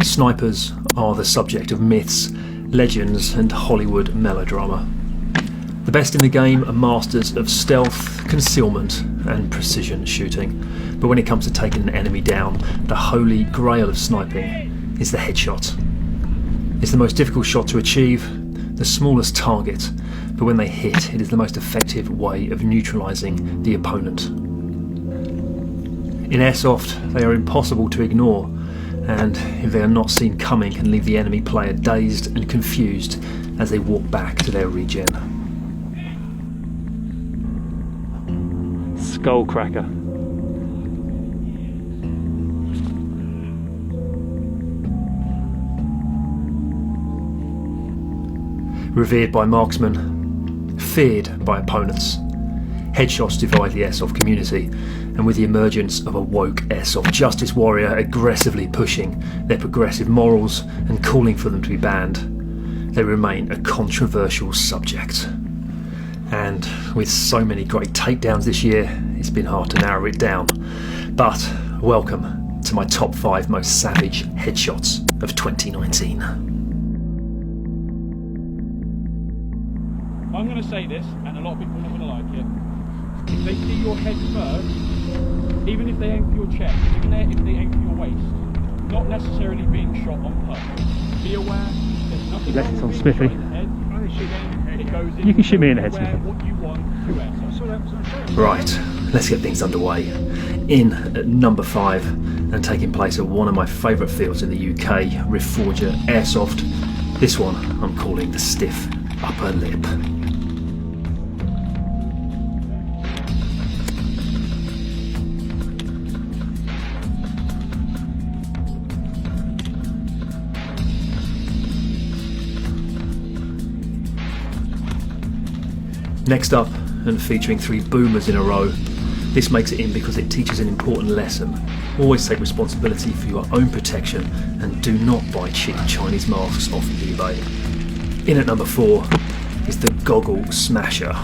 Snipers are the subject of myths, legends and Hollywood melodrama. The best in the game are masters of stealth, concealment and precision shooting. But when it comes to taking an enemy down, the holy grail of sniping is the headshot. It's the most difficult shot to achieve, the smallest target, but when they hit, it is the most effective way of neutralising the opponent. In airsoft, they are impossible to ignore, and if they are not seen coming, can leave the enemy player dazed and confused as they walk back to their regen. Skullcracker. Revered by marksmen, feared by opponents. Headshots divide the airsoft community, and with the emergence of a woke airsoft justice warrior aggressively pushing their progressive morals and calling for them to be banned, they remain a controversial subject. And with so many great takedowns this year, it's been hard to narrow it down. But welcome to my top 5 most savage headshots of 2019. I'm going to say this, and a lot of people are not going to like it. If they see your head first, even if they aim for your chest, even if they aim for your waist, not necessarily being shot on purpose. Be aware, there's nothing Left wrong it on with Smithy. being shot in the head. It goes in. You can shoot me in the head, Wear Smithy. what you want through airsoft. Right, let's get things underway. In at number 5, and taking place at one of my favourite fields in the UK, Reforger Airsoft, this one I'm calling the stiff upper lip. Next up, and featuring 3 boomers in a row, this makes it in because it teaches an important lesson. Always take responsibility for your own protection and do not buy cheap Chinese masks off eBay. In at number 4 is the Goggle Smasher.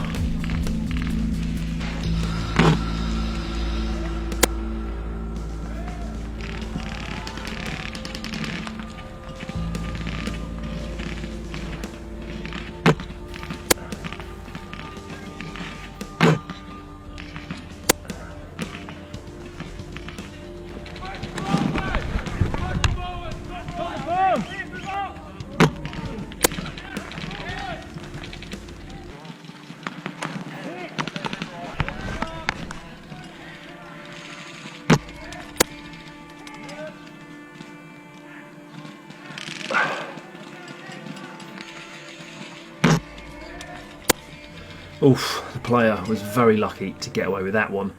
Oof, the player was very lucky to get away with that one.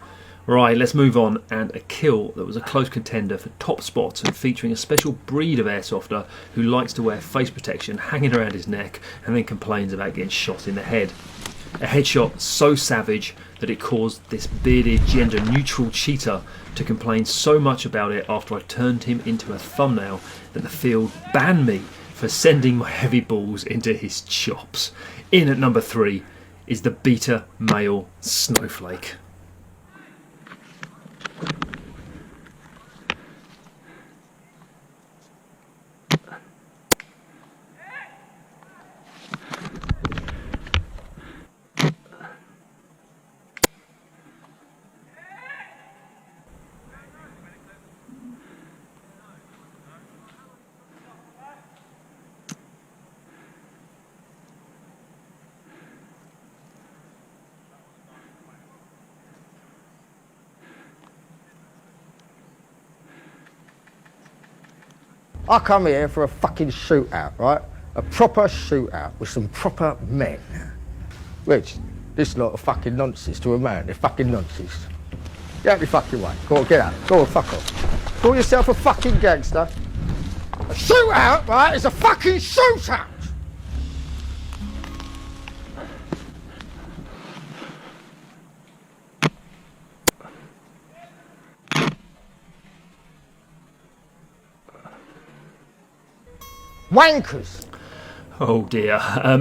Right, let's move on, and a kill that was a close contender for top spots and featuring a special breed of airsofter who likes to wear face protection hanging around his neck and then complains about getting shot in the head. A headshot so savage that it caused this bearded gender neutral cheater to complain so much about it after I turned him into a thumbnail that the field banned me for sending my heavy balls into his chops. In at number 3 is the beta male snowflake. I come here for a fucking shootout, right? A proper shootout with some proper men. Which, this lot of fucking nonsense to a man, they're fucking nonsense. Get out your fucking way. Go on, get out. Go on, fuck off. Call yourself a fucking gangster. A shootout, right, is a fucking shootout! Wankers! Oh dear.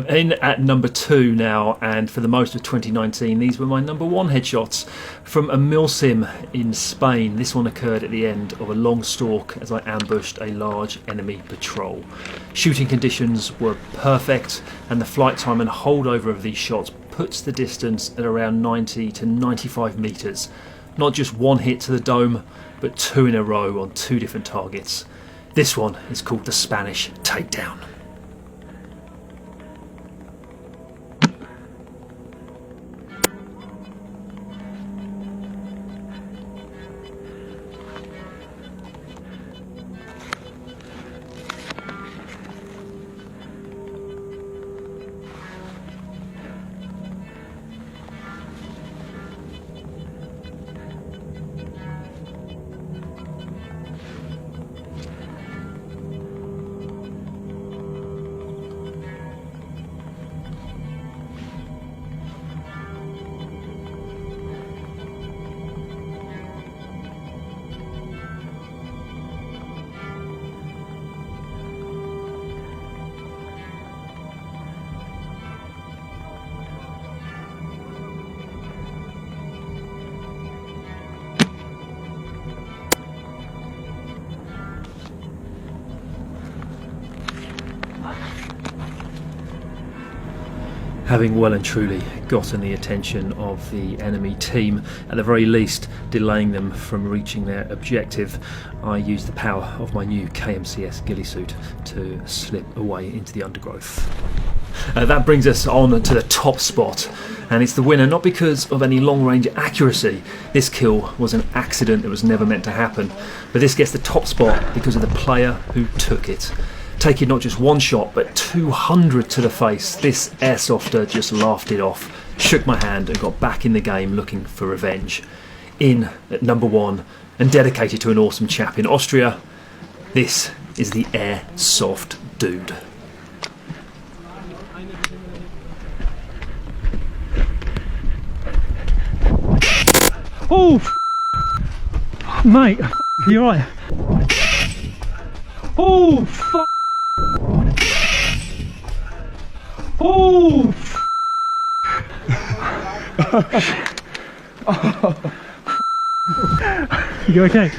In at number 2 now, and for the most of 2019, these were my number 1 headshots from a milsim in Spain. This one occurred at the end of a long stalk as I ambushed a large enemy patrol. Shooting conditions were perfect, and the flight time and holdover of these shots puts the distance at around 90 to 95 metres. Not just one hit to the dome, but 2 in a row on 2 different targets. This one is called the Spanish Takedown. Having well and truly gotten the attention of the enemy team, at the very least delaying them from reaching their objective, I used the power of my new KMCS ghillie suit to slip away into the undergrowth. That brings us on to the top spot, and it's the winner not because of any long-range accuracy. This kill was an accident that was never meant to happen, but this gets the top spot because of the player who took it. Taking not just one shot but 200 to the face, this airsofter just laughed it off, shook my hand and got back in the game looking for revenge. In at number 1 and dedicated to an awesome chap in Austria, this is the Airsoft Dude. Oh, mate, you alright? Oh, fuck. Oh! You okay?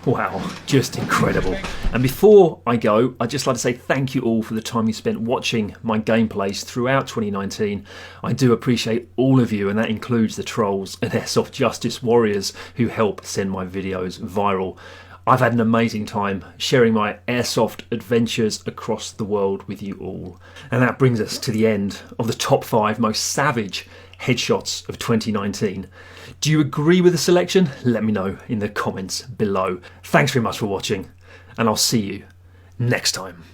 Wow, just incredible. And before I go, I'd just like to say thank you all for the time you spent watching my gameplays throughout 2019. I do appreciate all of you, and that includes the trolls and Airsoft Justice warriors who help send my videos viral. I've had an amazing time sharing my airsoft adventures across the world with you all. And that brings us to the end of the top 5 most savage headshots of 2019. Do you agree with the selection? Let me know in the comments below. Thanks very much for watching, and I'll see you next time.